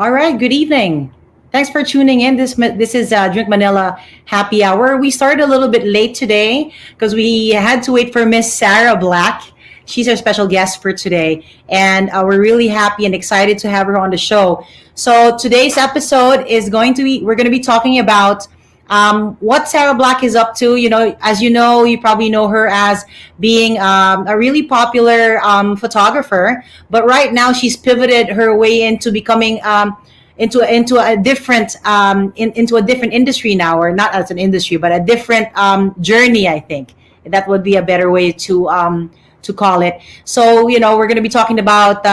All right, good evening. Thanks for tuning in. This is Drink Manila Happy Hour. We started a little bit late today because we had to wait for Miss Sara Black. She's our special guest for today, and we're really happy and excited to have her on the show. So today's episode is going to be we're going to be talking about what Sara Black is up to. As you know, you probably know her as being a really popular photographer, but right now she's pivoted her way into becoming into a different into a different industry now, or not as an industry, but a different journey. I think that would be a better way to call it. So we're going to be talking about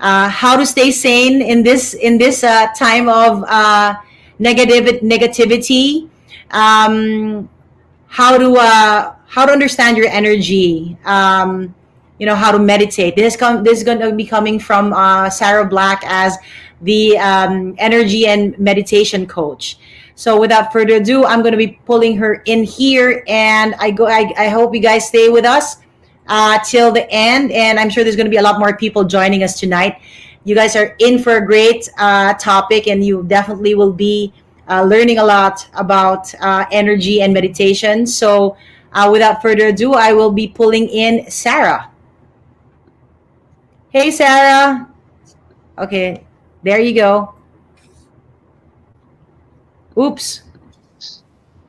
how to stay sane in this time of negativity. Um, how to understand your energy. How to meditate. This is going to be coming from Sara Black as the energy and meditation coach. So without further ado, I'm going to be pulling her in here, and I hope you guys stay with us till the end. And I'm sure there's going to be a lot more people joining us tonight. You guys are in for a great topic, and you definitely will be learning a lot about energy and meditation. So without further ado, I will be pulling in Sara. Hey, Sara. Okay, there you go. Oops. There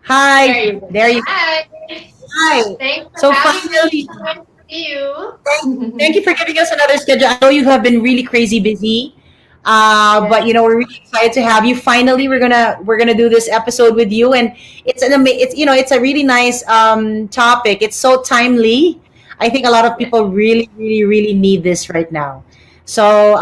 Hi. you go. There you go. Hi. Hi. Thanks for So having me. finally, So nice to see you. thank you for giving us another schedule. I know you have been really crazy busy, Yeah. but we're really excited to have you. Finally, we're gonna do this episode with you, and it's a really nice topic. It's so timely. I think a lot of Yeah. people really, really, really need this right now. So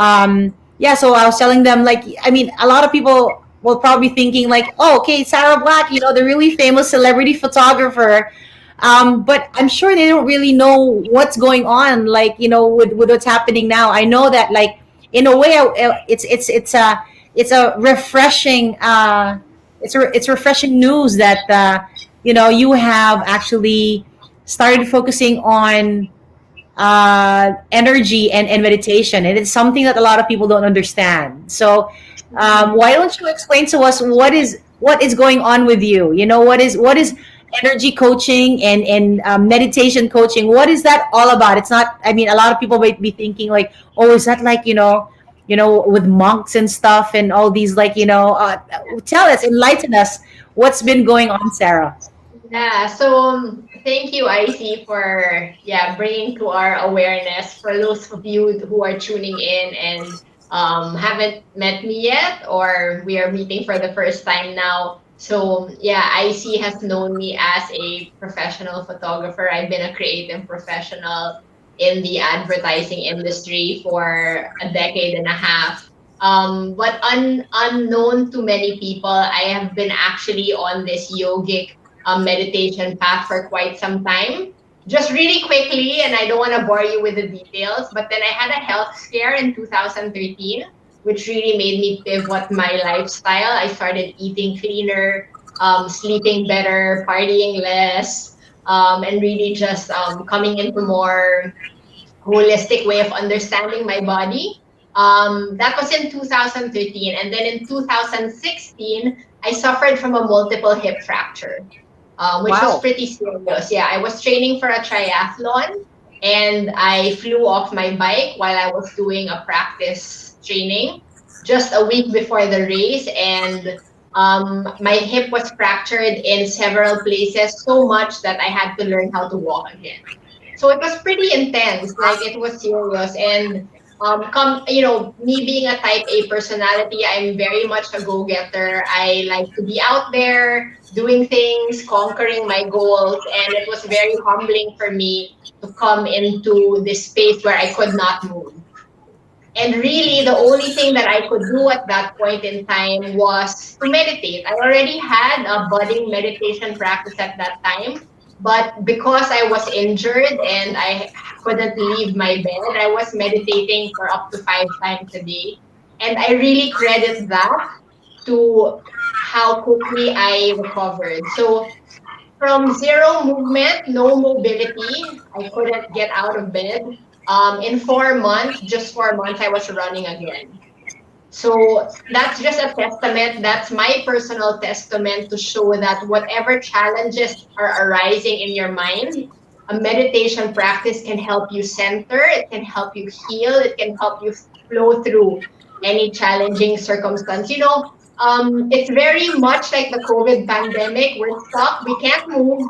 yeah, so I was telling them, like, I mean, a lot of people will probably thinking like, oh, okay, Sara Black, the really famous celebrity photographer. But I'm sure they don't really know what's going on, like with what's happening now. I know that, like, in a way, it's a refreshing it's refreshing news that you have actually started focusing on energy and meditation, and it's something that a lot of people don't understand. So why don't you explain to us what is going on with you? What is energy coaching and meditation coaching? What is that all about? It's not. I mean, a lot of people might be thinking like, oh, is that like with monks and stuff and all these, like, tell us, enlighten us, what's been going on, Sara? Yeah. So thank you, Icy, for bringing to our awareness for those of you who are tuning in and haven't met me yet, or we are meeting for the first time now. So yeah, Icy has known me as a professional photographer. I've been a creative professional in the advertising industry for a decade and a half. But unknown to many people, I have been actually on this yogic meditation path for quite some time. Just really quickly, and I don't want to bore you with the details, but then I had a health scare in 2013, which really made me pivot my lifestyle. I started eating cleaner, sleeping better, partying less, and really just coming into more holistic way of understanding my body. That was in 2013. And then in 2016, I suffered from a multiple hip fracture, which was Wow. pretty serious. Yeah, I was training for a triathlon and I flew off my bike while I was doing a practice training just a week before the race. And my hip was fractured in several places so much that I had to learn how to walk again. So it was pretty intense, like it was serious. And me being a type A personality, I'm very much a go-getter. I like to be out there doing things, conquering my goals, and it was very humbling for me to come into this space where I could not move. And really, the only thing that I could do at that point in time was to meditate. I already had a budding meditation practice at that time, but because I was injured and I couldn't leave my bed, I was meditating for up to 5 times a day. And I really credit that to how quickly I recovered. So from zero movement, no mobility, I couldn't get out of bed. In 4 months, just 4 months, I was running again. So that's just a testament. That's my personal testament to show that whatever challenges are arising in your mind, a meditation practice can help you center, it can help you heal, it can help you flow through any challenging circumstance. It's very much like the COVID pandemic. We're stuck, we can't move,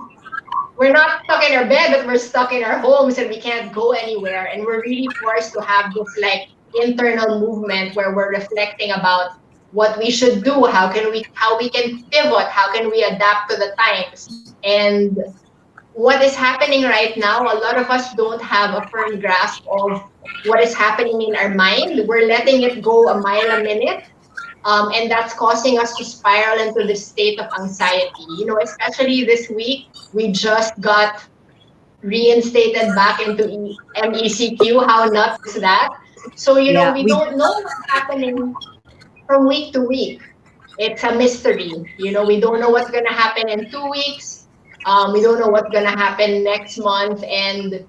we're not stuck in our bed, but we're stuck in our homes and we can't go anywhere. And we're really forced to have this like internal movement where we're reflecting about what we should do, how we can pivot, how can we adapt to the times. And what is happening right now, a lot of us don't have a firm grasp of what is happening in our mind. We're letting it go a mile a minute. And that's causing us to spiral into this state of anxiety. Especially this week, we just got reinstated back into MECQ. How nuts is that? So, Yeah, we we don't know what's happening from week to week. It's a mystery. We don't know what's going to happen in 2 weeks. We don't know what's going to happen next month. And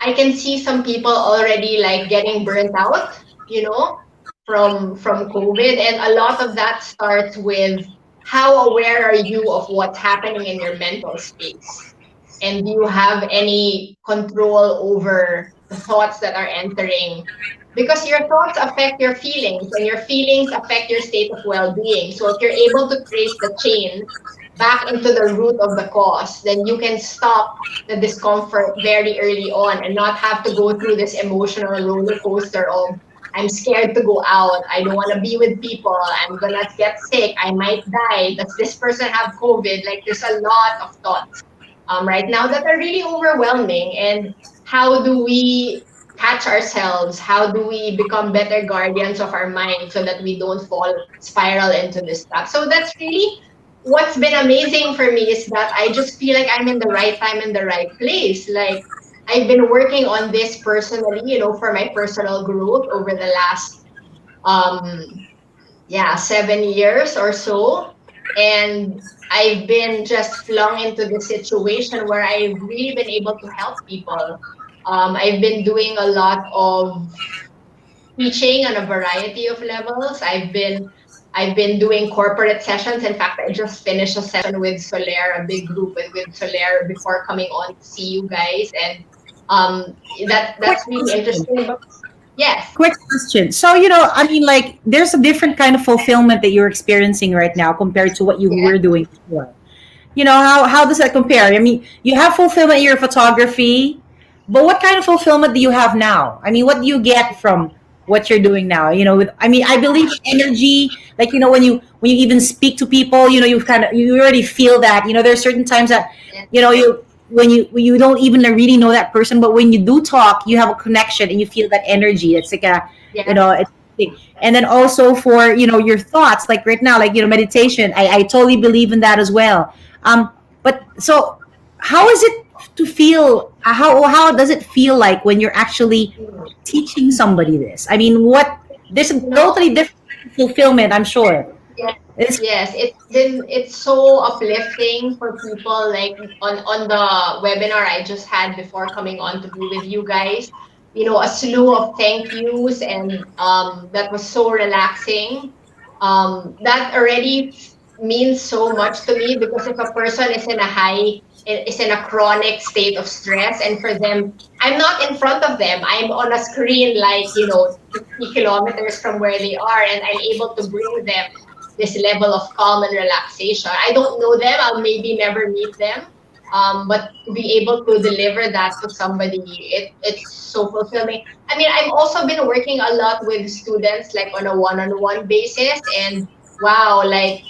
I can see some people already like getting burnt out, you know, from COVID. And a lot of that starts with how aware are you of what's happening in your mental space? And do you have any control over the thoughts that are entering? Because your thoughts affect your feelings, and your feelings affect your state of well-being. So if you're able to trace the chain back into the root of the cause, then you can stop the discomfort very early on and not have to go through this emotional roller coaster of I'm scared to go out, I don't want to be with people, I'm gonna get sick, I might die, does this person have COVID? Like there's a lot of thoughts right now that are really overwhelming. And how do we catch ourselves? How do we become better guardians of our mind so that we don't fall spiral into this stuff? So that's really what's been amazing for me, is that I just feel like I'm in the right time in the right place. Like I've been working on this personally, for my personal growth over the last um 7 years or so. And I've been just flung into the situation where I've really been able to help people. I've been doing a lot of teaching on a variety of levels. I've been doing corporate sessions. In fact, I just finished a session with Soler, a big group with Soler before coming on to see you guys. And quick that's really question. interesting. But yes. Quick question. So, I mean, like, there's a different kind of fulfillment that you're experiencing right now compared to what you Yeah. were doing before. How does that compare? I mean, you have fulfillment in your photography, but what kind of fulfillment do you have now? I mean, what do you get from what you're doing now? I believe energy, like, when you even speak to people, you already feel that. There's certain times that, Yeah. you when you don't even really know that person, but when you do talk, you have a connection and you feel that energy. It's like Yeah. it's and then also for your thoughts, like right now, like meditation. I totally believe in that as well. But so, how is it to feel? How does it feel like when you're actually teaching somebody this? I mean, there's a You know, totally different fulfillment, I'm sure. yes, It's yes, it's so uplifting for people. Like on the webinar I just had before coming on to be with you guys, a slew of thank yous, and that was so relaxing. That already means so much to me, because if a person is in a chronic state of stress, and for them, I'm not in front of them, I'm on a screen, like 50 kilometers from where they are, and I'm able to bring them this level of calm and relaxation. I don't know them, I'll maybe never meet them. But to be able to deliver that to somebody, it's so fulfilling. I mean, I've also been working a lot with students, like on a one-on-one basis, and wow, like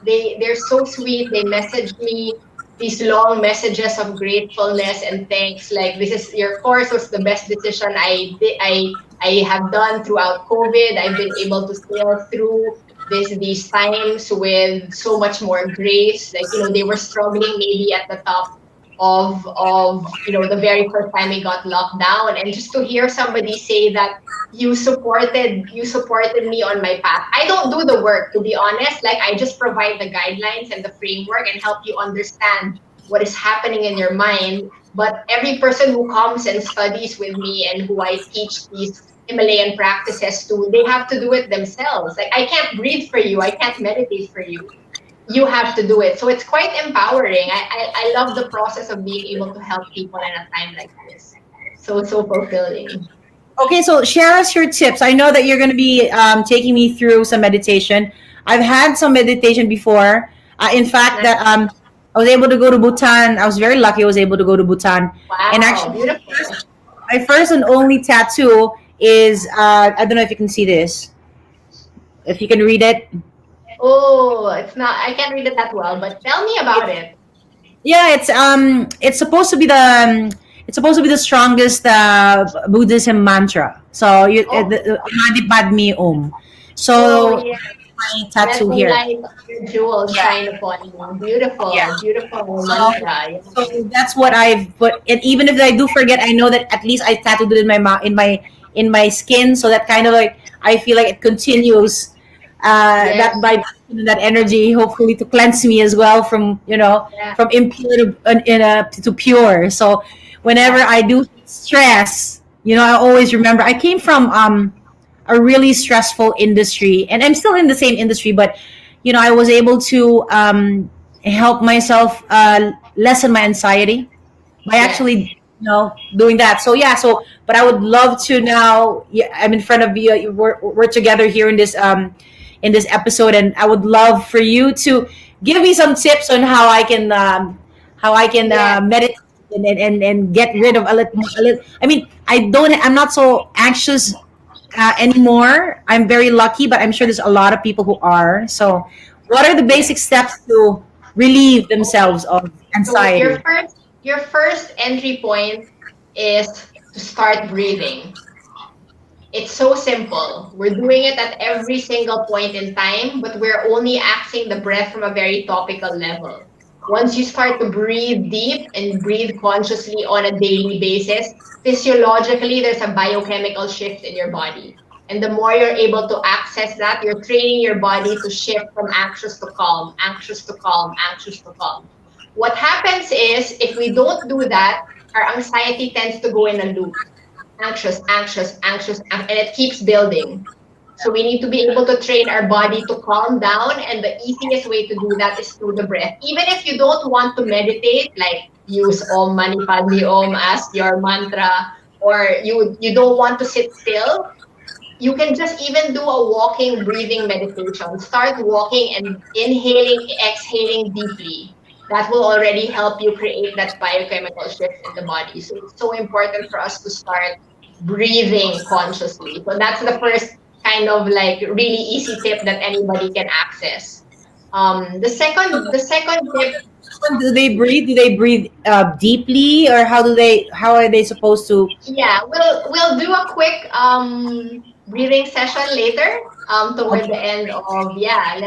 they're so sweet. They message me these long messages of gratefulness and thanks. Like, this is your course was the best decision I have done throughout COVID. I've been able to sail through these times with so much more grace. Like, they were struggling maybe at the top of the very first time we got locked down, and just to hear somebody say that you supported me on my path. I don't do the work, to be honest. Like, I just provide the guidelines and the framework and help you understand what is happening in your mind. But every person who comes and studies with me, and who I teach these Himalayan practices too, they have to do it themselves. Like, I can't breathe for you, I can't meditate for you. You have to do it. So it's quite empowering. I love the process of being able to help people in a time like this. So, so fulfilling. Okay, so share us your tips. I know that you're going to be taking me through some meditation. I've had some meditation before. In fact, Nice. that I was able to go to Bhutan. I was very lucky. I was able to go to Bhutan, and Wow, actually, beautiful. my first and only tattoo is I don't know if you can see this. If you can read it, Oh, it's not, I can't read it that well, but tell me about it. yeah, it's supposed to be it's supposed to be the strongest Buddhism mantra. So Oh, the Hadi Padmi Om. oh So yeah. my Let tattoo the here. light of your jewels shine upon you. Yeah. Beautiful, beautiful So, mantra. Yeah. so that's what I've put. And even if I do forget, I know that at least I tattooed it in my in my skin. So that kind of like I feel like it continues that Yes. vibration and that energy, hopefully to cleanse me as well from Yeah. from impure to pure. So whenever Yeah. I do stress, I always remember I came from a really stressful industry, and I'm still in the same industry, but I was able to help myself lessen my anxiety by Yes. actually doing that. So yeah, but I would love to now. Yeah, I'm in front of you. We're together here in this episode, and I would love for you to give me some tips on how I can Yes. meditate and get rid of a little. I mean, I'm not so anxious anymore. I'm very lucky, but I'm sure there's a lot of people who are. So, what are the basic Yes. steps to relieve Okay. themselves of So anxiety? your first entry point is to start breathing. It's so simple. We're doing it at every single point in time, but we're only axing the breath from a very topical level. Once you start to breathe deep and breathe consciously on a daily basis, physiologically, there's a biochemical shift in your body. And the more you're able to access that, you're training your body to shift from anxious to calm, anxious to calm, anxious to calm. What happens is, if we don't do that, our anxiety tends to go in a loop, anxious, anxious, anxious, and it keeps building. So we need to be able to train our body to calm down, and the easiest way to do that is through the breath. Even if you don't want to meditate, like use Om Mani Padme Om as your mantra, or you don't want to sit still, you can just even do a walking, breathing meditation. Start walking and inhaling, exhaling deeply. That will already help you create that biochemical shift in the body. So it's so important for us to start breathing consciously. So that's the first kind of like really easy tip that anybody can access. The second tip. When do they breathe? Do they breathe deeply, or how are they supposed to? Yeah, we'll do a quick breathing session later toward the Okay. end of, yeah,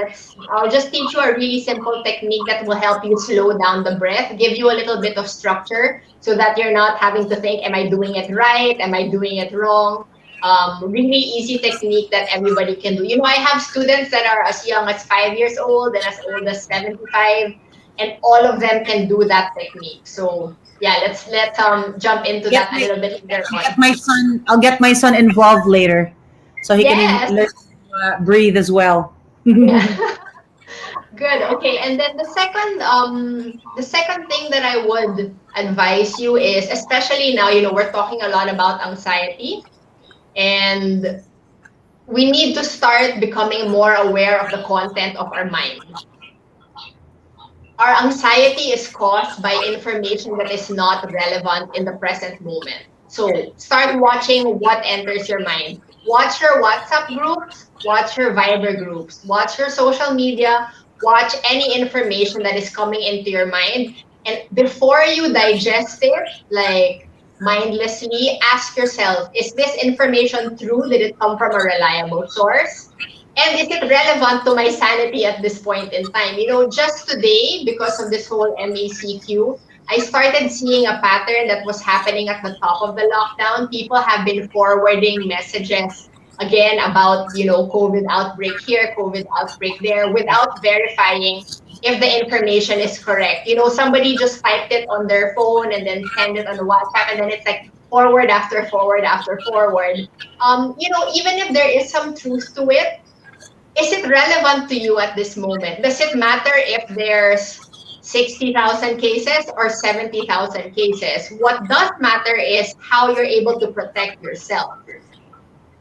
I'll just teach you a really simple technique that will help you slow down the breath, give you a little bit of structure so that you're not having to think, am I doing it right? Am I doing it wrong? Really easy technique that everybody can do. I have students that are as young as 5 years old and as old as 75, and all of them can do that technique. So yeah, let's jump into Get that a my little bit later get on. my son. I'll get my son involved later, so he can Yes. learn to breathe as well. Yeah. Good. Okay. And then the second thing that I would advise you is, especially now, we're talking a lot about anxiety, and we need to start becoming more aware of the content of our mind. Our anxiety is caused by information that is not relevant in the present moment. So start watching what enters your mind. Watch your WhatsApp groups, watch your Viber groups, watch your social media, watch any information that is coming into your mind. And before you digest it, like mindlessly, ask yourself, is this information true? Did it come from a reliable source? And is it relevant to my sanity at this point in time? Just today, because of this whole MACQ, I started seeing a pattern that was happening at the top of the lockdown. People have been forwarding messages again about, COVID outbreak here, COVID outbreak there, without verifying if the information is correct. Somebody just typed it on their phone and then send it on the WhatsApp, and then it's like forward after forward after forward. Even if there is some truth to it, is it relevant to you at this moment? Does it matter if there's 60,000 cases or 70,000 cases? What does matter is how you're able to protect yourself.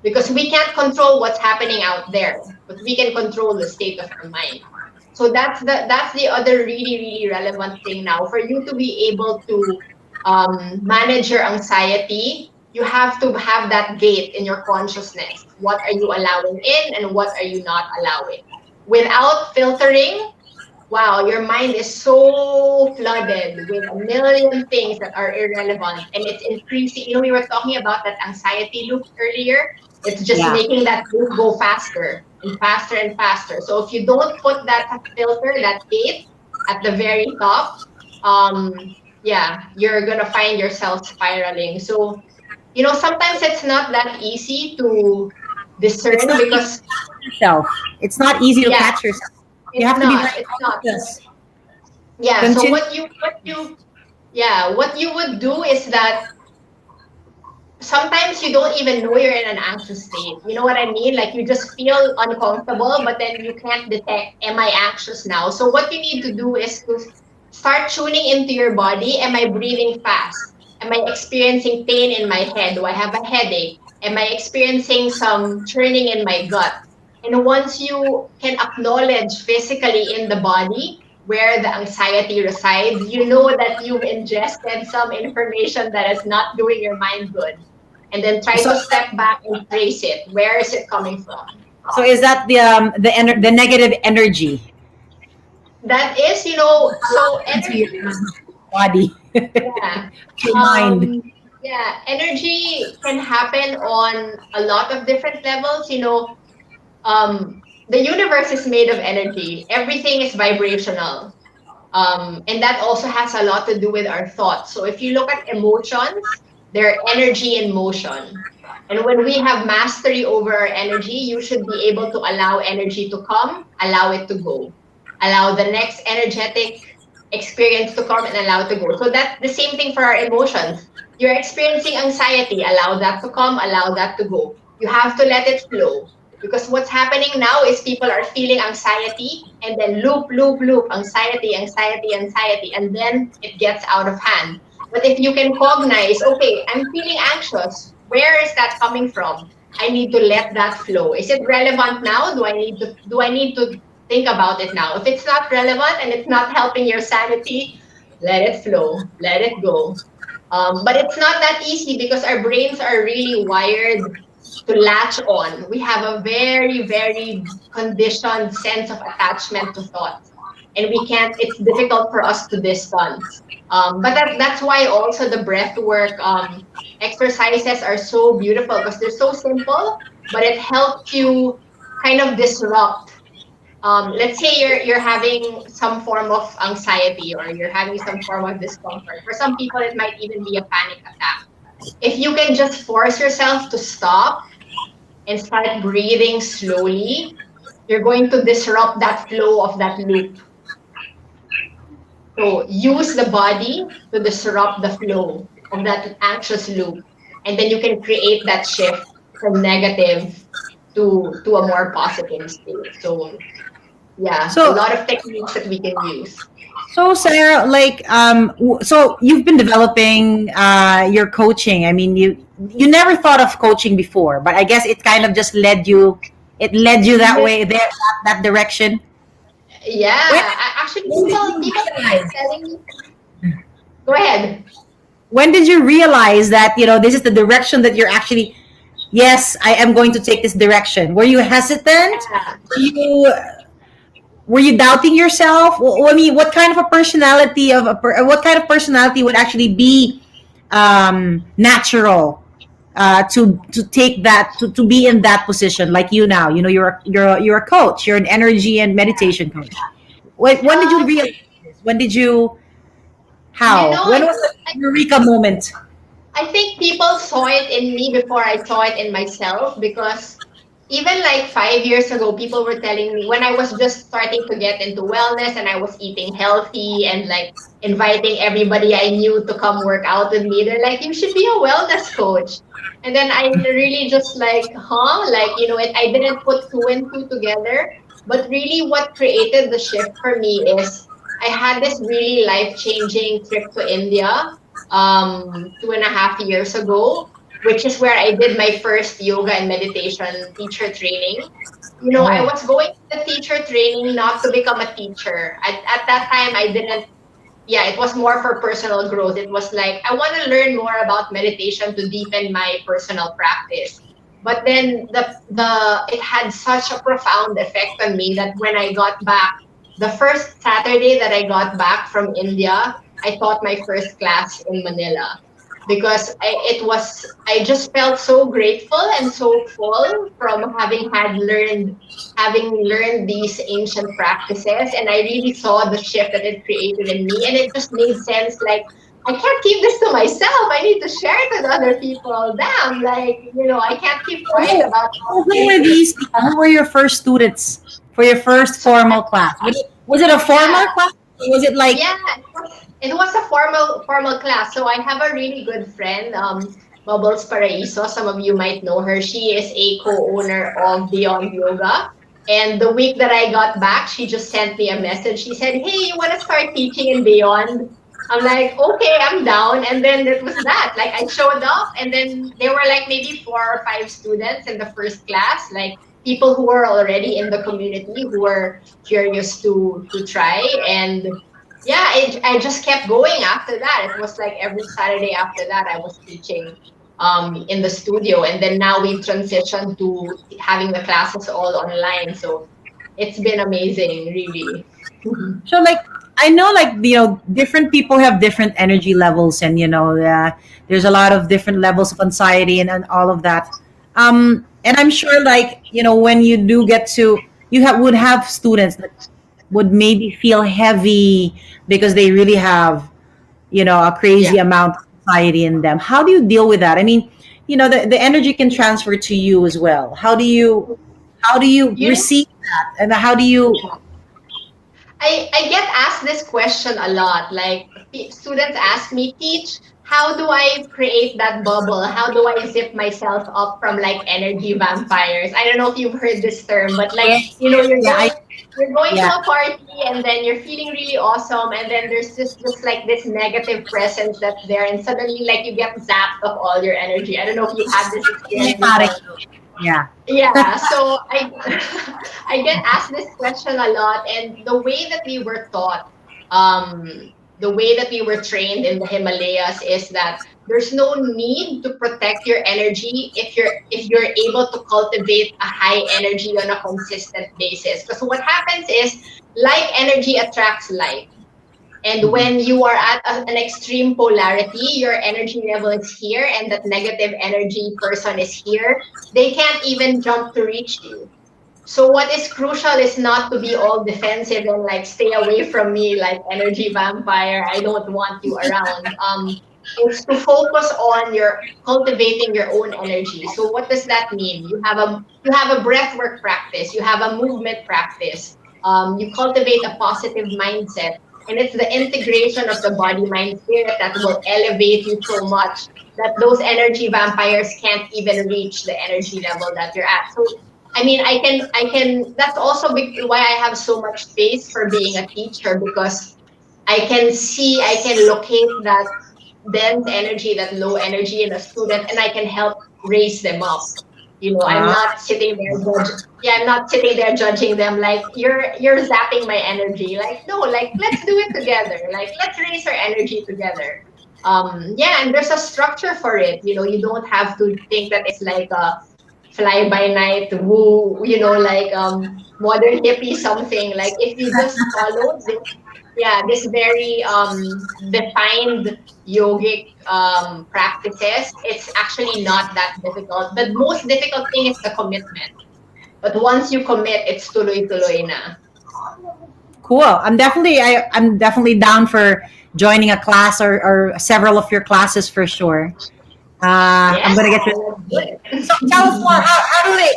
Because we can't control what's happening out there, but we can control the state of our mind. So that's the other really, really relevant thing now. For you to be able to manage your anxiety, you have to have that gate in your consciousness. What are you allowing in and what are you not allowing? Without filtering, wow, your mind is so flooded with a million things that are irrelevant and it's increasing. We were talking about that anxiety loop earlier. It's just Yeah. making that loop go faster and faster and faster. So if you don't put that filter, that gate at the very top, you're gonna find yourself spiraling. So, sometimes it's not that easy to It's discern not easy because to catch yourself. It's not easy to yeah, catch yourself. You it's have to be not. very It's not. conscious. Yeah. So Continue. what you would do is that sometimes you don't even know you're in an anxious state. You know what I mean? Like you just feel uncomfortable, but then you can't detect, am I anxious now? So what you need to do is to start tuning into your body. Am I breathing fast? Am I experiencing pain in my head? Do I have a headache? Am I experiencing some churning in my gut? And once you can acknowledge physically in the body where the anxiety resides, you know that you've ingested some information that is not doing your mind good. And then try So, to step back and trace it. Where is it coming from? so is that the negative energy That is, so into your energy, body, yeah. your mind? Energy can happen on a lot of different levels. The universe is made of energy. Everything is vibrational. And that also has a lot to do with our thoughts. So if you look at emotions, they're energy in motion. And when we have mastery over our energy, you should be able to allow energy to come, allow it to go. Allow the next energetic experience to come and allow it to go. So that's the same thing for our emotions. You're experiencing anxiety, allow that to come, allow that to go. You have to let it flow. Because what's happening now is people are feeling anxiety and then loop, loop, loop, anxiety, anxiety, anxiety, and then it gets out of hand. But if you can cognize, okay, I'm feeling anxious. Where is that coming from? I need to let that flow. Is it relevant now? Do I need to think about it now? If it's not relevant and it's not helping your sanity, let it flow, let it go. But it's not that easy because our brains are really wired to latch on. We have a very, very conditioned sense of attachment to thoughts. And it's difficult for us to distance. But that's why also the breath work exercises are so beautiful because they're so simple, but it helps you kind of disrupt. Let's say you're having some form of anxiety or you're having some form of discomfort. For some people, it might even be a panic attack. If you can just force yourself to stop and start breathing slowly, you're going to disrupt that flow of that loop. So use the body to disrupt the flow of that anxious loop. And then you can create that shift from negative to a more positive state. So yeah, a So, lot of techniques that we can use. so Sarah, so you've been developing your coaching. I mean, you never thought of coaching before, but I guess it kind of just led you. It led you that Yeah, way, that direction. When actually, when did you people keep realize? telling me, go ahead. When did you realize that this is the direction that you're actually? Yes, I am going to take this direction. Were you hesitant? Yeah. You were you doubting yourself? I mean, what kind of a personality what kind of personality would actually be natural to take that to be in that position like you now? You're a coach. You're an energy and meditation coach. When did you Um, realize this? When did you? you How? know, When I was think the eureka moment? I think people saw it in me before I saw it in myself because even like 5 years ago, people were telling me when I was just starting to get into wellness and I was eating healthy and like inviting everybody I knew to come work out with me. They're like, you should be a wellness coach. And then I really just like, huh? Like, I didn't put two and two together. But really, what created the shift for me is I had this really life changing trip to India 2.5 years ago, which is where I did my first yoga and meditation teacher training. I Oh, was going to the teacher training not to become a teacher. At that time, I didn't, yeah, it was more for personal growth. It was like, I want to learn more about meditation to deepen my personal practice. But then it had such a profound effect on me that when I got back, the first Saturday that I got back from India, I taught my first class in Manila because I just felt so grateful and so full from having learned these ancient practices, and I really saw the shift that it created in me, and it just made sense. Like, I can't keep this to myself. I need to share it with other people. Damn, like, I can't keep quiet who, about who it. were these? Who were your first students for your first So formal class? Was it a yeah, formal class? Or was it like yeah, it was a formal class. So I have a really good friend, Bubbles Paraiso. Some of you might know her. She is a co-owner of Beyond Yoga. And the week that I got back, she just sent me a message. She said, "Hey, you want to start teaching in Beyond?" I'm like, "Okay, I'm down." And then it was that. Like, I showed up, and then there were like maybe 4 or 5 students in the first class, like people who were already in the community who were curious to try. And yeah, I just kept going after that. It was like every Saturday after that, I was teaching in the studio. And then now we've transitioned to having the classes all online. So it's been amazing, really. so? Like I know, like different people have different energy levels, and there's a lot of different levels of anxiety and all of that. And I'm sure, like when you do get to, would have students that would maybe feel heavy because they really have a Yeah. crazy amount of anxiety in them. How do you deal with that? I mean, the energy can transfer to you as well. How do you You know, receive that, and how do you? I get asked this question a lot. Like, students ask me, "Teach, how do I create that bubble? How do I zip myself up from like energy vampires?" I don't know if you've heard this term, but like, Yes, you're yeah, going to yeah, a party and then you're feeling really awesome, and then there's just like this negative presence that's there, and suddenly like you get zapped of all your energy. I don't know if you've had this experience Maring. before. Yeah. Yeah, so I I get asked this question a lot, and the way that we were taught, the way that we were trained in the Himalayas is that there's no need to protect your energy if you're able to cultivate a high energy on a consistent basis. Because what happens is like energy attracts like. And Mhm. when you are at an extreme polarity, your energy level is here and that negative energy person is here, they can't even jump to reach you. So what is crucial is not to be all defensive and like stay away from me like energy vampire. I don't want you around. It's to focus on your cultivating your own energy. So what does that mean? You have a breathwork practice, you have a movement practice, you cultivate a positive mindset, and it's the integration of the body mind spirit that will elevate you so much that those energy vampires can't even reach the energy level that you're at. So I mean, I can. That's also why I have so much space for being a teacher, because I can locate that dense energy, that low energy in a student, and I can help raise them up. I'm Ah, not sitting there I'm not sitting there judging them like you're zapping my energy. Like, no, like let's do it together. Like, let's raise our energy together. Yeah, and there's a structure for it. You don't have to think that it's like a fly by night woo, like modern hippie something. Like, if you just follow this, yeah, this very defined yogic practices, it's actually not that difficult. The most difficult thing is the commitment. But once you commit, it's tuloy-tuloy na. cool. I'm definitely down for joining a class, or several of your classes for sure. I'm Yes, gonna get your I would. Good. So tell us more.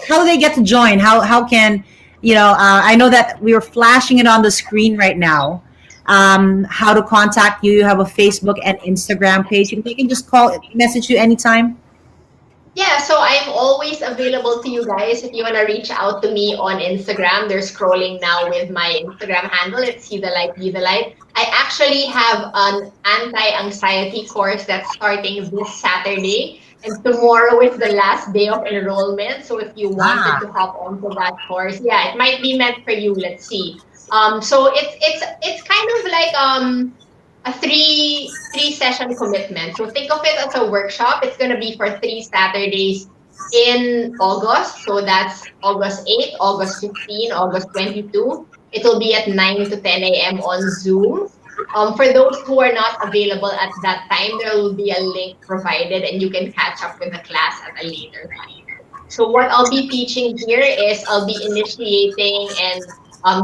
How do they get to join? How can I know that we were flashing it on the screen right now. How to contact you? You have a Facebook and Instagram page. They can just message you anytime. Yeah, so I'm always available to you guys if you want to reach out to me on Instagram. They're scrolling now with my Instagram handle. It's See the Light, Be the Light. I actually have an anti-anxiety course that's starting this Saturday, and tomorrow is the last day of enrollment. So if you wanted Ah, to hop onto that course, yeah, it might be meant for you. Let's see. So it's kind of like a three session commitment. So think of it as a workshop. It's gonna be for 3 Saturdays in August. So that's August 8th, August 15, August 22. It will be at 9 to 10 a.m. on Zoom. For those who are not available at that time, there will be a link provided and you can catch up with the class at a later time. So what I'll be teaching here is I'll be initiating and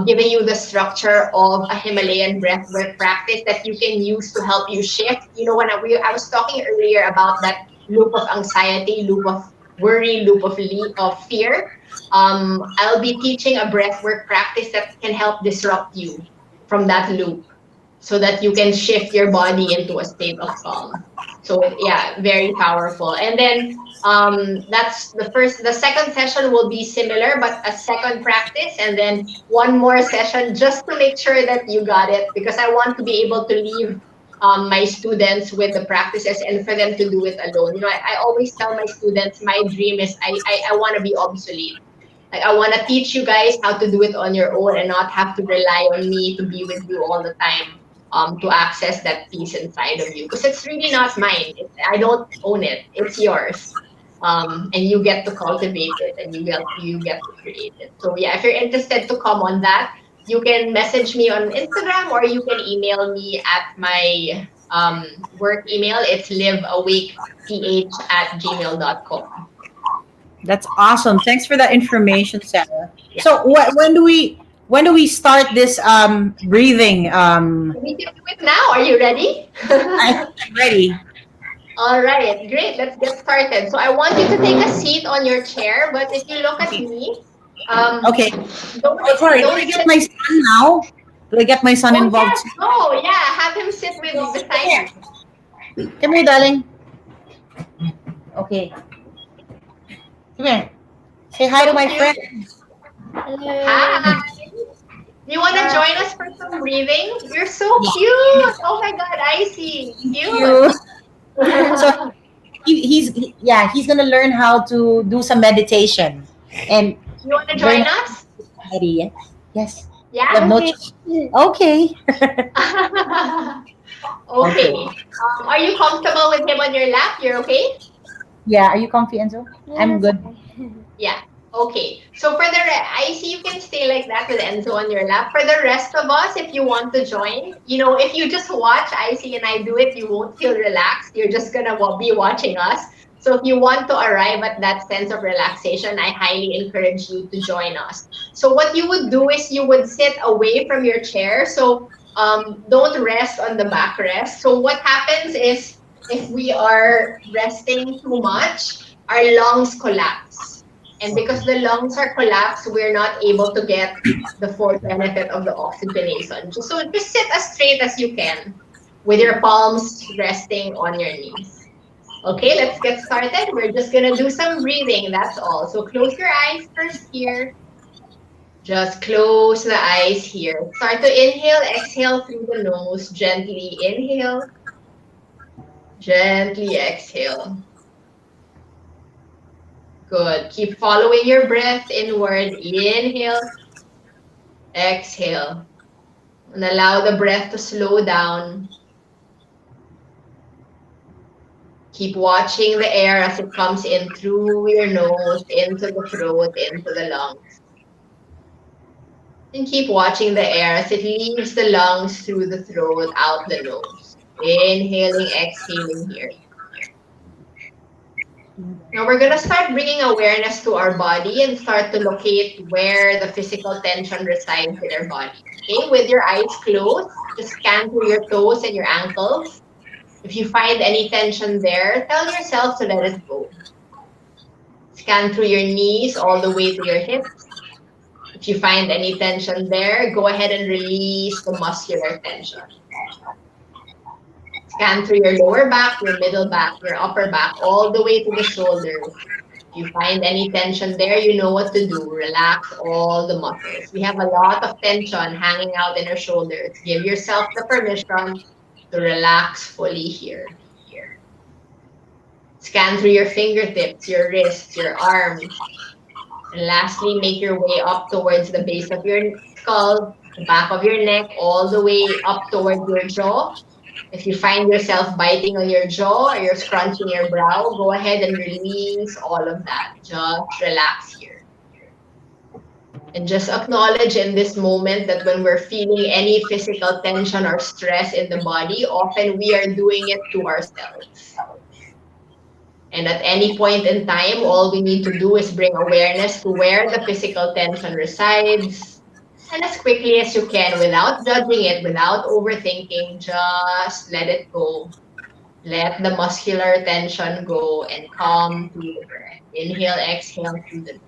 giving you the structure of a Himalayan breathwork practice that you can use to help you shift. You know, I was talking earlier about that loop of anxiety, loop of worry, loop of fear. I'll be teaching a breathwork practice that can help disrupt you from that loop so that you can shift your body into a state of calm. So yeah, very powerful. And then that's the second session will be similar, but a second practice, and then one more session just to make sure that you got it, because I want to be able to leave my students with the practices and for them to do it alone. You know, I always tell my students my dream is I want to be obsolete. Like I want to teach you guys how to do it on your own and not have to rely on me to be with you all the time, to access that peace inside of you, because it's really not mine. I don't own it. It's yours. And you get to cultivate it and you get to create it. So yeah, if you're interested to come on that, you can message me on Instagram or you can email me at my work email. It's liveawakeph@gmail.com. that's awesome. Thanks for that information, Sarah. Yeah. So when do we start this breathing? We can do it now. Are you ready? I'm ready. All right, great. Let's get started. So I want you to take a seat on your chair, but if you look at me, um, Okay. don't Oh, sorry. Do I don't get sit. my son now? Do I get my son Oh involved yes, too? oh yeah. Have him sit with Come beside here. you. Come here, darling. Okay. Come here. Say hi to So my cute. friend. Hi. Hello. Do you want to Hi. join us for some breathing? You're so Yeah. cute. Oh my God, Icy, Thank cute. you. So he's gonna learn how to do some meditation and You want to learn join how us? to meditate. Yes. You have Yeah. no Okay. choice. Okay. Okay. Okay. Are you comfortable with him on your lap? You're okay? Yeah. Are you comfy, Enzo? I'm Yes. good. Yeah. Okay. So I see you can stay like that with Enzo on your lap. For the rest of us, if you want to join, if you just watch Icy and I do it, you won't feel relaxed. You're just gonna be watching us. So if you want to arrive at that sense of relaxation, I highly encourage you to join us. So what you would do is you would sit away from your chair. So don't rest on the backrest. So what happens is if we are resting too much, our lungs collapse. And because the lungs are collapsed, we're not able to get the full benefit of the oxygenation. So just sit as straight as you can with your palms resting on your knees. Okay, let's get started. We're just going to do some breathing. That's all. So close your eyes first here. Just close the eyes here. Start to inhale, exhale through the nose. Gently inhale, gently exhale. Good. Keep following your breath inward. Inhale, exhale. And allow the breath to slow down. Keep watching the air as it comes in through your nose, into the throat, into the lungs. And keep watching the air as it leaves the lungs through the throat, out the nose. Inhaling, exhaling here. Now we're going to start bringing awareness to our body and start to locate where the physical tension resides in our body. Okay, with your eyes closed, just scan through your toes and your ankles. If you find any tension there, tell yourself to let it go. Scan through your knees all the way to your hips. If you find any tension there, go ahead and release the muscular tension. Scan through your lower back, your middle back, your upper back, all the way to the shoulders. If you find any tension there, you know what to do. Relax all the muscles. We have a lot of tension hanging out in our shoulders. Give yourself the permission to relax fully here. Scan through your fingertips, your wrists, your arms. And lastly, make your way up towards the base of your skull, the back of your neck, all the way up towards your jaw. If you find yourself biting on your jaw or you're scrunching your brow, go ahead and release all of that. Just relax here. And just acknowledge in this moment that when we're feeling any physical tension or stress in the body, often we are doing it to ourselves. And at any point in time, all we need to do is bring awareness to where the physical tension resides. And as quickly as you can, without judging it, without overthinking, just let it go. Let the muscular tension go and calm through the breath. Inhale, exhale through the nose.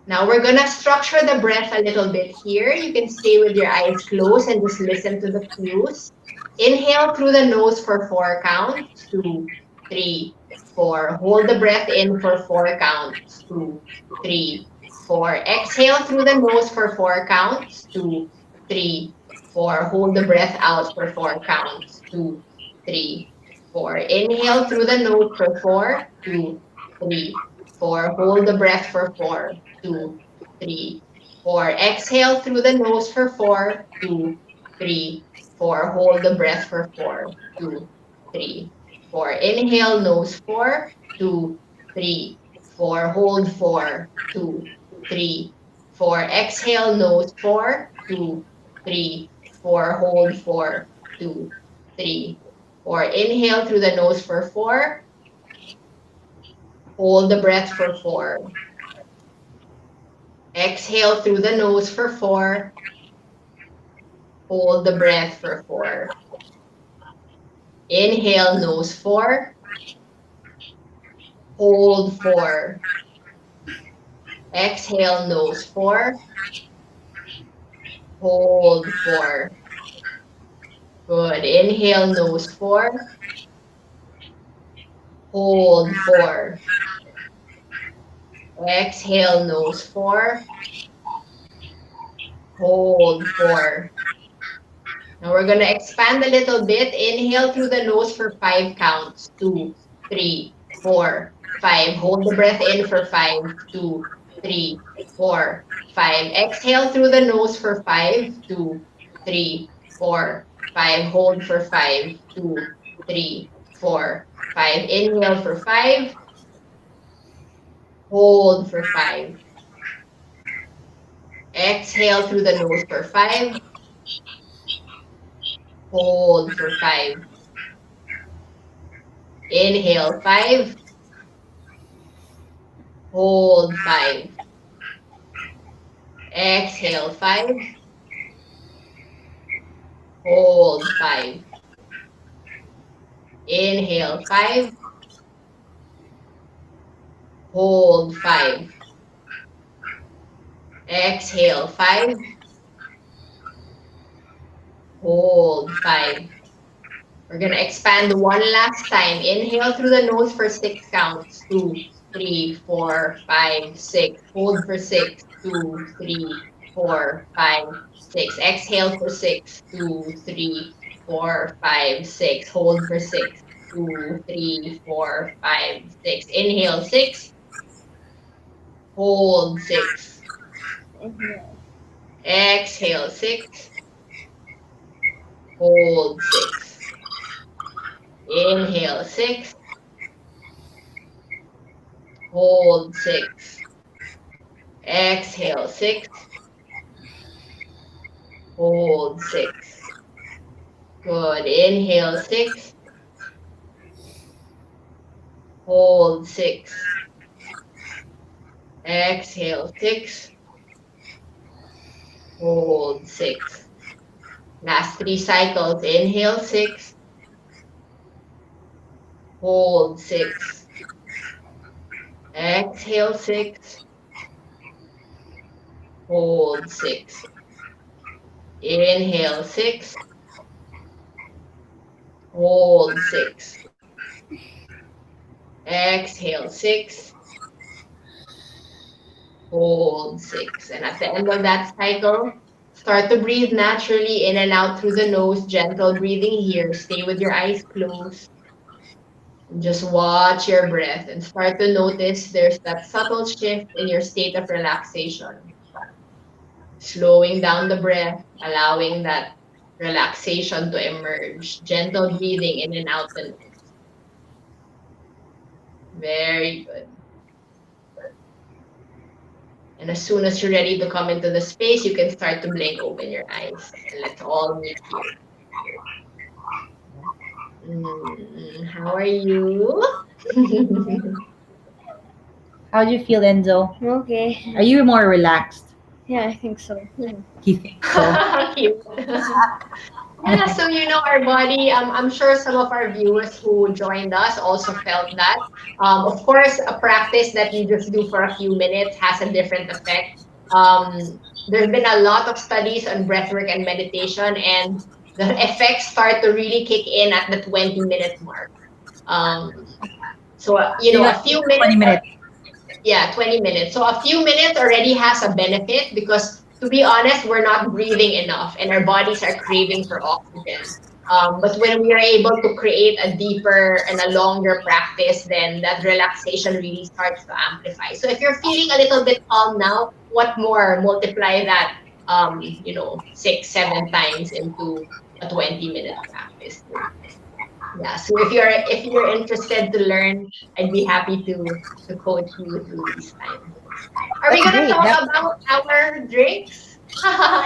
Now we're going to structure the breath a little bit here. You can stay with your eyes closed and just listen to the cues. Inhale through the nose for 4 counts. 2, 3, 4. Hold the breath in for 4 counts. 2, 3, 4. Exhale through the nose for 4 counts. 2, 3, 4. Hold the breath out for 4 counts. 2, 3, 4. Inhale through the nose for 4. 2, 3, 4. Hold the breath for 4. 2, 3, 4. Exhale through the nose for 4. 2, 3, 4. Hold the breath for 4. 2, 3, 4. Inhale, nose 4. 2, 3, 4. Hold 4. 2, 3, 4. Exhale, nose 4. 2, 3, 4. Hold 4. 2, 3, 4. Inhale through the nose for 4. Hold the breath for 4. Exhale through the nose for 4. Hold the breath for 4. Inhale, nose 4. Hold 4. Exhale, nose 4. Hold 4. Good. Inhale, nose 4. Hold 4. Exhale, nose 4. Hold 4. Now we're going to expand a little bit. Inhale through the nose for 5 counts. 2, 3, 4, 5. Hold the breath in for 5. 2, 3, 4, 5. Exhale through the nose for 5. 2, 3, 4, 5. Hold for 5. 2, 3, 4, 5. Inhale for 5. Hold for 5. Exhale through the nose for 5. Hold for 5. Inhale 5. Hold 5. Exhale 5. Hold 5. Inhale 5. Hold 5. Exhale 5. Hold 5. We're going to expand one last time. Inhale through the nose for 6 counts. 2, 3, 4, 5, 6. Hold for 6. 2, 3, 4, 5, 6. Exhale for 6. 2, 3, 4, 5, 6. Hold for 6. 2, 3, 4, 5, 6. Inhale 6. Hold 6. Exhale 6. Hold 6. Inhale 6. Hold 6. Exhale 6. Hold 6. Good. Inhale 6. Hold 6. Exhale 6. Hold 6. Last 3 cycles. Inhale 6. Hold 6. Exhale 6, hold 6. Inhale 6, hold 6. Exhale 6, hold 6. And at the end of that cycle, start to breathe naturally in and out through the nose, gentle breathing here. Stay with your eyes closed. Just watch your breath and start to notice there's that subtle shift in your state of relaxation. Slowing down the breath, allowing that relaxation to emerge. Gentle breathing in and out the nose. Very good. And as soon as you're ready to come into the space, you can start to blink open your eyes. And let's all meet here. How are you? How do you feel, Enzo? Okay. Are you more relaxed? Yeah, I think so. You think so? Cute. Yeah, so our body. I'm sure some of our viewers who joined us also felt that. Of course, a practice that you just do for a few minutes has a different effect. There's been a lot of studies on breathwork and meditation, and the effects start to really kick in at the 20-minute mark. Um, so So you a got few 20 minutes. minutes. Yeah, 20 minutes. So a few minutes already has a benefit because, to be honest, we're not breathing enough and our bodies are craving for oxygen. But when we are able to create a deeper and a longer practice, then that relaxation really starts to amplify. So if you're feeling a little bit calm now, what more? Multiply that, 6, 7 times into a 20-minute practice. Yeah, so if you're interested to learn, I'd be happy to coach you through these times. Are we That's gonna great. talk about our drinks?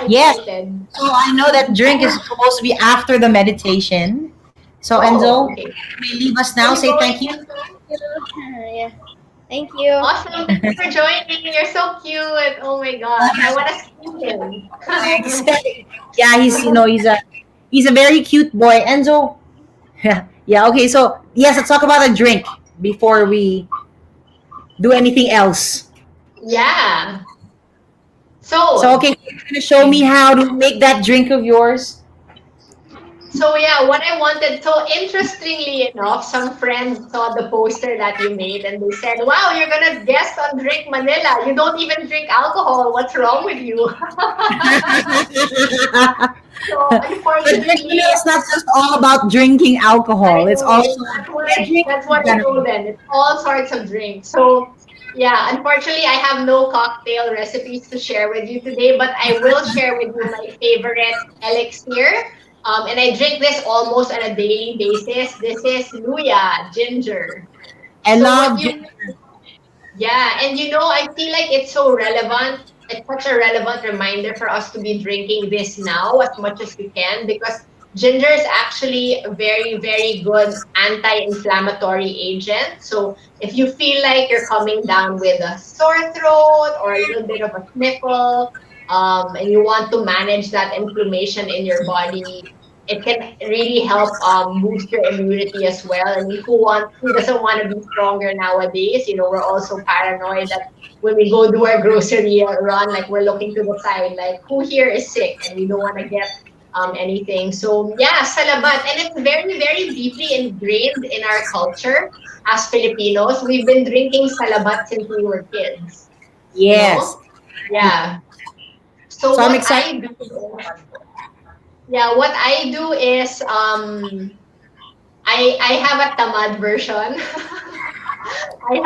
Yes. Excited. So I know that drink is supposed to be after the meditation. So Oh, Enzo, okay. you may leave us Are now. you Say going thank you. into? Yeah. Thank you. Awesome. Thank you for joining. You're so cute. Oh my gosh, I want to see him. Thanks. Yeah, he's a very cute boy. Enzo. Yeah. Yeah. Okay. So yes, let's talk about a drink before we do anything else. Yeah. So So okay, you're gonna show me how to make that drink of yours. So yeah, what I wanted, so interestingly enough, some friends saw the poster that you made and they said, "Wow, you're gonna guest on Drink Manila. You don't even drink alcohol. What's wrong with you?" So But drink unfortunately, is not just all about drinking I alcohol. It's know also yeah, drink that's in what I general. told them. It's all sorts of drinks. So yeah, unfortunately, I have no cocktail recipes to share with you today, but I will share with you my favorite elixir. And I drink this almost on a daily basis. This is Luya ginger. I So what love you Yeah, and I feel like it's so relevant. It's such a relevant reminder for us to be drinking this now as much as we can because ginger is actually a very, very good anti-inflammatory agent. So if you feel like you're coming down with a sore throat or a little bit of a sniffle, and you want to manage that inflammation in your body, it can really help boost your immunity as well. I mean, who doesn't want to be stronger nowadays? We're also paranoid that when we go do our grocery run, like we're looking to the side, like who here is sick, and we don't want to get anything. So yeah, salabat, and it's very very deeply ingrained in our culture as Filipinos. We've been drinking salabat since we were kids. You yes. know? Yeah. So So I'm what excited. I do Yeah, what I do is I have a tamad version. I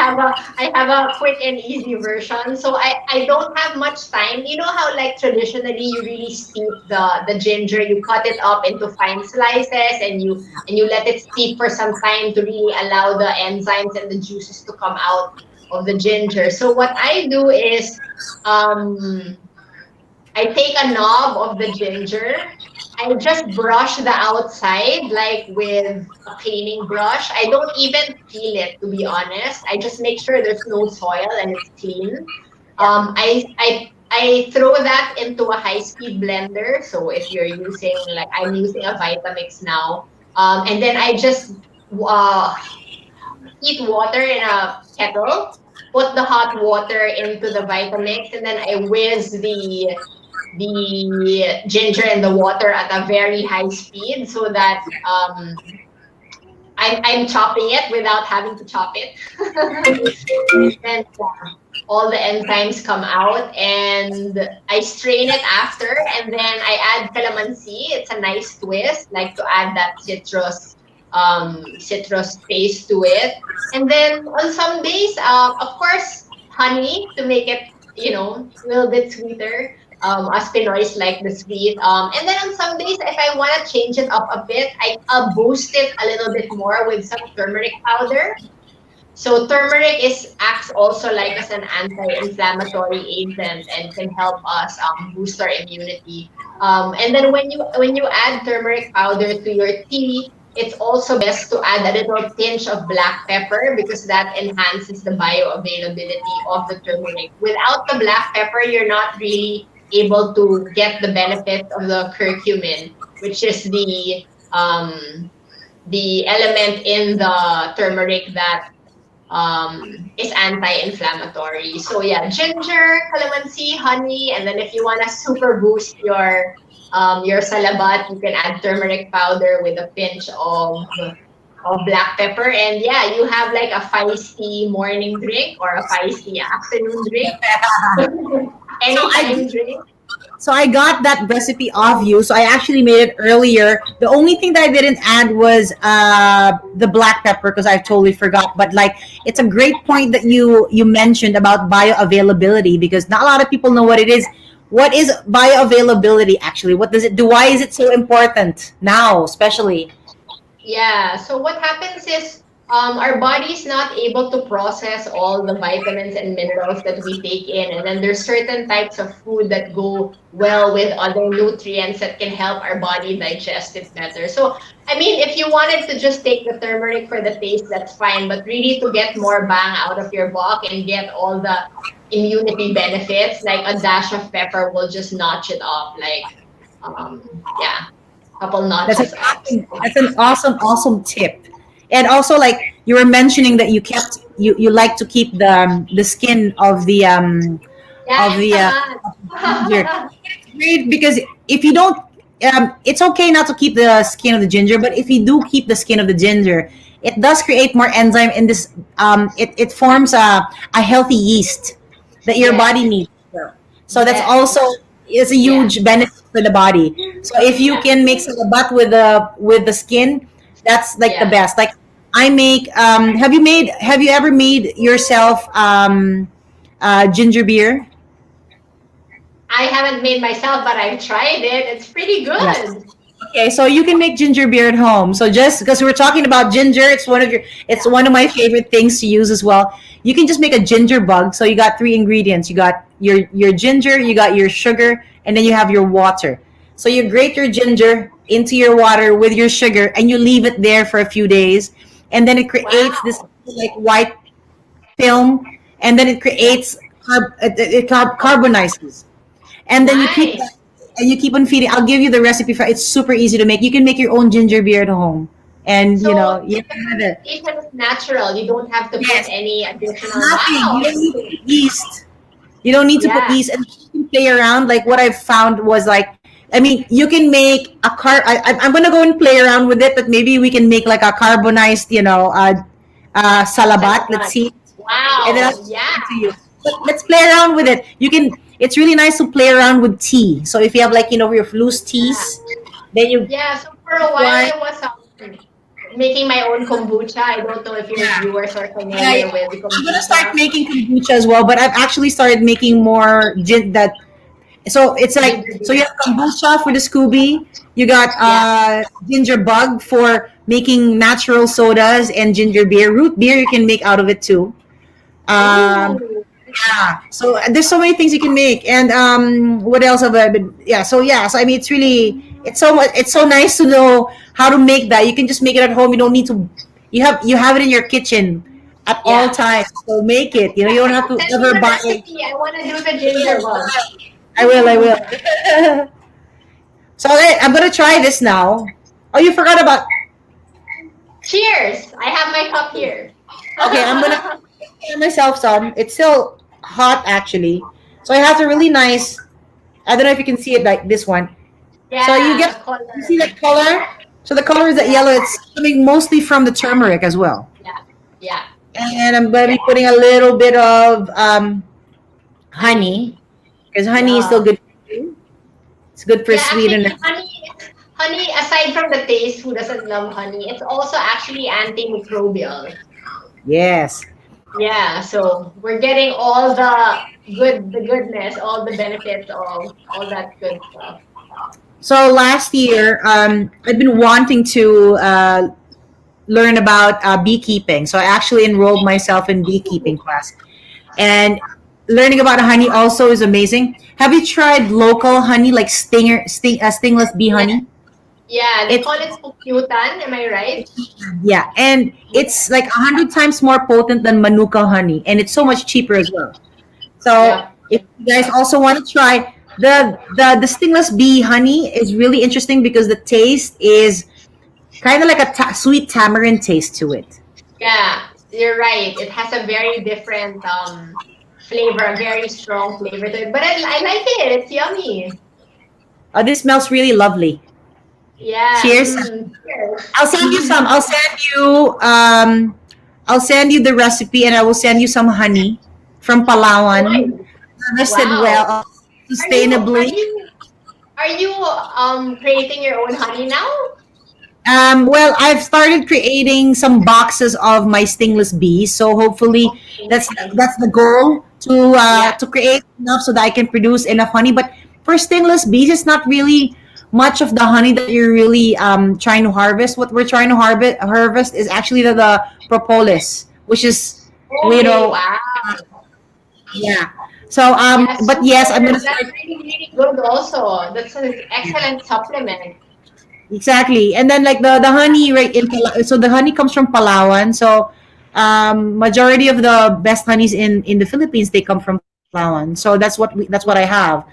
have a quick and easy version. So I don't have much time. You know how like traditionally you really steep the ginger, you cut it up into fine slices and you let it steep for some time to really allow the enzymes and the juices to come out of the ginger. So what I do is um I take a knob of the ginger. I just brush the outside like with a cleaning brush. I don't even peel it to be honest. I just make sure there's no soil and it's clean. I throw that into a high-speed blender. So if you're using like I'm using a Vitamix now, and then I just uh, heat water in a kettle put the hot water into the Vitamix, and then I whiz the ginger and the water at a very high speed so that I'm chopping it without having to chop it. And all the enzymes come out, and I strain it after, and then I add calamansi. It's a nice twist, like to add that citrus taste to it. And then on some days, of course, honey to make it, a little bit sweeter. Us Pinoys like the sweet. And then on some days, if I want to change it up a bit, I'll boost it a little bit more with some turmeric powder. So turmeric acts also like as an anti-inflammatory agent and can help us boost our immunity. And then when you add turmeric powder to your tea, it's also best to add a little pinch of black pepper because that enhances the bioavailability of the turmeric. Without the black pepper, you're not really able to get the benefit of the curcumin, which is the element in the turmeric that is anti-inflammatory. So yeah, ginger, calamansi, honey, and then if you want to super boost your salabat, you can add turmeric powder with a pinch of black pepper, and yeah, you have like a feisty morning drink or a feisty afternoon drink, anytime drink. So I got that recipe off you. So I actually made it earlier. The only thing that I didn't add was the black pepper because I totally forgot. But like, it's a great point that you mentioned about bioavailability because not a lot of people know what it is. What is bioavailability actually? What does it do? Why is it so important now, especially? Yeah, so what happens is our body's not able to process all the vitamins and minerals that we take in. And then there's certain types of food that go well with other nutrients that can help our body digest it better. So, I mean, if you wanted to just take the turmeric for the taste, that's fine. But really to get more bang out of your buck and get all the immunity benefits, like a dash of pepper will just notch it up. Like, yeah, couple That's an notches up. awesome, that's an awesome tip. And also, like you were mentioning that you like to keep the skin Yeah, of it's the ginger. tamad. Great because if you don't, it's okay not to keep the skin of the ginger, but if you do keep the skin of the ginger, it does create more enzyme in this. It forms a healthy yeast that your body Yes, needs. So that's yes, also is a yeah, huge benefit for the body. So if you yeah, can mix the butt with the skin, that's like the yeah. best. Like I make. Have you ever made yourself ginger beer? I haven't made myself, but I've tried it. It's pretty Yes. good. Okay, so you can make ginger beer at home. So just because we're talking about ginger, it's Yeah. one of my favorite things to use as well. You can just make a ginger bug. So you got three ingredients. You got your ginger, you got your sugar, and then you have your water. So you grate your ginger into your water with your sugar, and you leave it there for a few days, and then it creates this Wow. like white film, and then it Yeah. creates Oh, carbonizes, and then nice. you keep on feeding. I'll give you the recipe for it's super easy to make. You can make your own ginger beer at home, and So you the have it. fermentation is natural. You don't have to put Yes, any additional. nothing. You Wow. don't need to put yeast. You don't need to put Yeah. yeast, and you can play around. Like what I've found was like, I mean, you can make a I'm gonna go and play around with it, but maybe we can make like a carbonized, salabat. Let's Salamat. see, and then I'll Wow. show Yeah. it to you. But let's play around with it. You can. It's really nice to play around with tea. So if you have like your loose Yeah. teas, then you Yeah. So for a while, apply. I was making my own kombucha. I don't know if your Yeah, viewers are yeah, yeah. familiar with I'm gonna start kombucha. making kombucha as well, but I've actually started making more gin that. So it's like Ginger so you beer. have kombucha for the Scooby. You got Yeah. ginger bug for making natural sodas and ginger beer. Root beer you can make out of it too. Um, Ooh. Yeah. So there's so many things you can make, and what else have I been? Yeah. So yeah. So I mean, it's so much. It's so nice to know how to make that. You can just make it at home. You don't need to. You have it in your kitchen at all Yeah. times. So make it. You don't have to Send me ever the buy. recipe. I want to do the ginger one. I will. I will. So I'm gonna try this now. Oh, you forgot about. Cheers! I have my cup here. Okay, pour myself some. It's still hot actually, so it has a really nice. I don't know if you can see it like this one. So Yeah, a color. you see that color. So the color is that Yeah, yellow. It's coming mostly from the turmeric as well. yeah, yeah. And I'm gonna be putting a little bit of honey Honey. because honey is still Yeah. good for you. It's good for Yeah, actually, sweetener. honey, aside from the taste, who doesn't love honey? It's also actually antimicrobial. Yes. Yeah, so we're getting all the goodness, all the benefits of all that good stuff. So last year, I've been wanting to learn about beekeeping. So I actually enrolled myself in beekeeping class, and learning about honey also is amazing. Have you tried local honey like stingless bee Yeah, honey? yeah, they It's call it pukyutan, am I right? yeah, and Yeah. it's like 100 times more potent than manuka honey, and it's so much cheaper as well. So Yep. if you guys also want to try the stingless bee honey is really interesting because the taste is kind of like a sweet tamarind taste to it. Yeah, you're right. It has a very different flavor, a very strong flavor to it. But I like it. It's yummy. This smells really lovely. Yeah. Cheers. Cheers. I'll send you some. I'll send you the recipe and I will send you some honey from Palawan, Nice. harvested Wow. well, Are you are sustainably. you are you creating your own honey now? Well, I've started creating some boxes of my stingless bees, so hopefully Okay, that's the goal yeah. to create enough so that I can produce enough honey. But for stingless bees, it's not really much of the honey that you're really trying to harvest. What we're trying to harvest is actually the propolis, which is you Okay, know wow. yeah. So Yeah, but super. yes, I'm gonna That's start. really, really good also. That's an excellent supplement. Exactly. And then like the honey right so the honey comes from Palawan. So majority of the best honeys in the Philippines they come from Palawan. So that's what I have.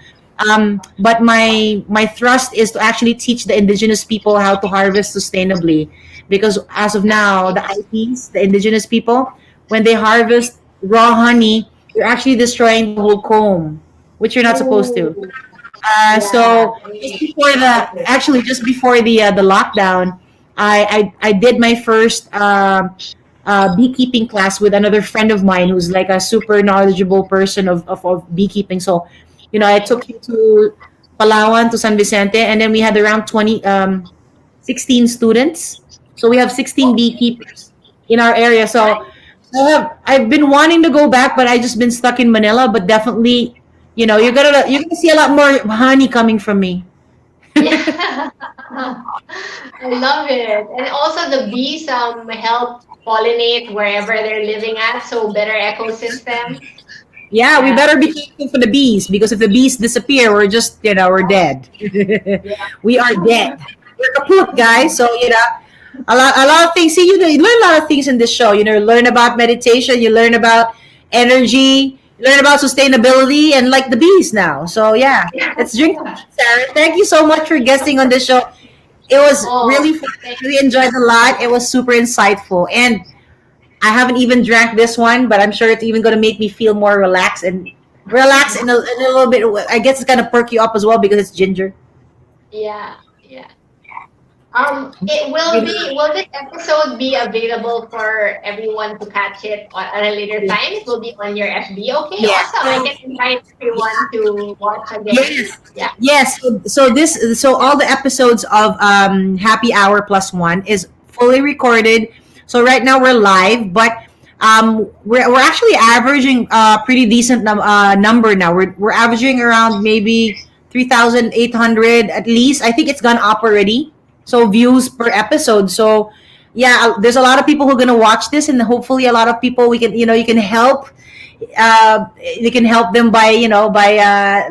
But my thrust is to actually teach the indigenous people how to harvest sustainably because as of now the Nice. IPs, the indigenous people, when they harvest raw honey, they're actually destroying the whole comb, which you're not supposed to. Ooh, yeah. So just before the lockdown, I did my first beekeeping class with another friend of mine who's like a super knowledgeable person of beekeeping. So, I took Nice. him to Palawan to San Vicente, and then we had around 16 students. So we have 16 Okay, beekeepers in our area. So nice. I've been wanting to go back, but I just been stuck in Manila. But definitely, you're gonna see a lot more honey coming from me. Yeah. I love it. And also the bees help pollinate wherever they're living at, so better ecosystem. Yeah, we Yeah. better be careful for the bees because if the bees disappear, we're just we're dead. Yeah. We are dead. We're kaput, guys. So a lot of things. See, you learn a lot of things in this show. Learn about meditation. You learn about energy. You learn about sustainability and like the bees now. So yeah, let's drink. Sarah, thank you so much for guesting on this show. It was Oh, really fun. I thank really enjoyed a lot. It was super insightful. And I haven't even drank this one, but I'm sure it's even going to make me feel more relaxed and in a little bit. I guess it's going to perk you up as well because it's ginger. yeah, yeah. Will this episode be available for everyone to catch it at a later time? It will be on your FB. Okay, Yeah. awesome. I can invite everyone to watch again. Yes. Yeah. Yes. So all the episodes of Happy Hour Plus One is fully recorded. So right now we're live, but we're actually averaging a pretty decent number now. We're averaging around maybe 3,800 at least. I think it's gone up already. So views per episode. So yeah, there's a lot of people who are gonna watch this, and hopefully a lot of people we can you can help you can help them by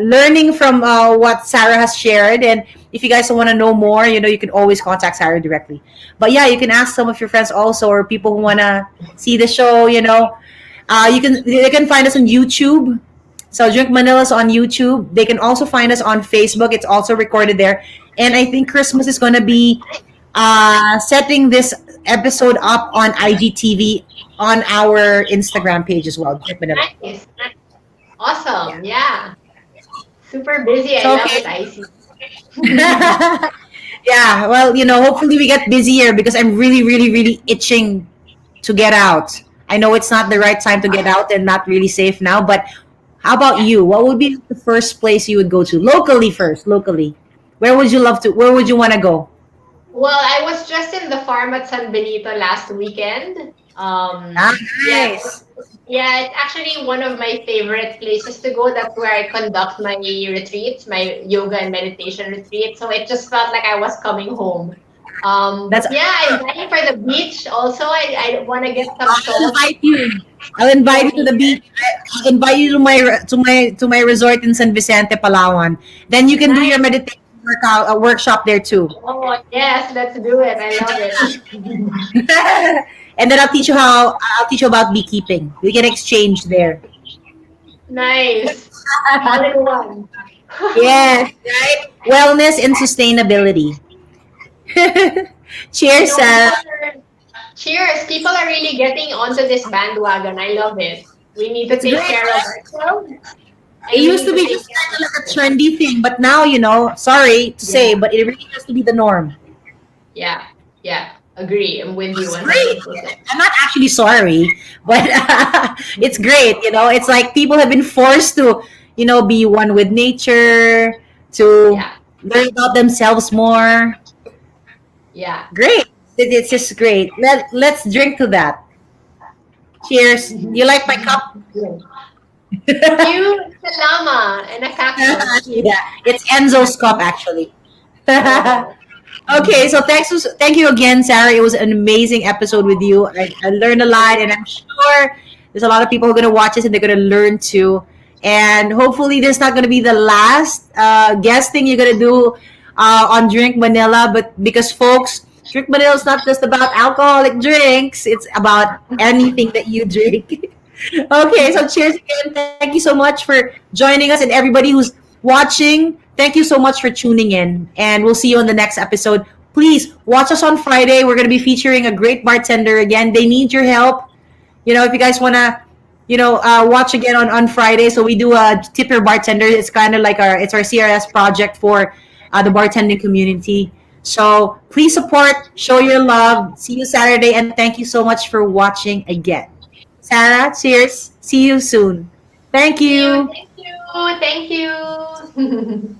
learning from what Sarah has shared. And if you guys want to know more, you can always contact Sarah directly. But yeah, you can ask some of your friends also or people who want to see the show. They can find us on YouTube. So Drink Manila's on YouTube. They can also find us on Facebook. It's also recorded there. And I think Christmas is going to be setting this episode up on IGTV on our Instagram page as well, Drink Manila. Nice. Yeah. Awesome. Yeah. Super busy. I So love okay. it, Icy. Yeah, well, hopefully we get busier because I'm really, really, really itching to get out. I know it's not the right time to get out and not really safe now, but how about Yeah. you? What would be the first place you would go to? Locally first, locally. Where would you want to go? Well, I was just in the farm at San Benito last weekend. Yeah, Nice. yeah, it's actually one of my favorite places to go. That's where I conduct my retreats, my yoga and meditation retreat. So it just felt like I was coming home. That's But yeah, I'm dying for the beach. Also, I want to get some I'll salt. invite you. I'll invite You'll you to be the there. beach. I'll invite you to my resort in San Vicente, Palawan. Then you can do your Nice. meditation workshop there too. Oh, yes, let's do it. I love it. And then I'll teach you about beekeeping. We can exchange there. Nice. All in one. Yes, right? Wellness and sustainability. Cheers, People are, cheers. People are really getting onto this bandwagon. I love it. We need to It's take great. care of ourselves It and we used need to to be take just care kind of of like a others. trendy thing, but now, sorry to say, Yeah. but it really has to be the norm. Yeah. Yeah. Agree. I'm with you It's great. 100%. I'm not actually sorry, but it's great. It's like people have been forced to, be one with nature, to Yeah. learn about themselves more. Yeah. Great. It's just great. Let's drink to that. Cheers. You like my cup? Cute. It's a llama and a cactus. Yeah, it's Enzo's cup actually. Oh. Okay, so thank you again, Sarah. It was an amazing episode with you. I learned a lot, and I'm sure there's a lot of people who are going to watch this and they're going to learn too. And hopefully, this is not going to be the last guest thing you're going to do on Drink Manila. But because, folks, Drink Manila is not just about alcoholic drinks, it's about anything that you drink. Okay, so cheers again. Thank you so much for joining us, and everybody who's watching. Thank you so much for tuning in, and we'll see you on the next episode. Please watch us on Friday. We're going to be featuring a great bartender again. They need your help. If you guys want to, watch again on Friday. So we do a tip your bartender. It's kind of like our CRS project for the bartending community. So please support, show your love. See you Saturday, and thank you so much for watching again. Sarah, cheers. See you soon. Thank See you. you. Thank you. Thank you.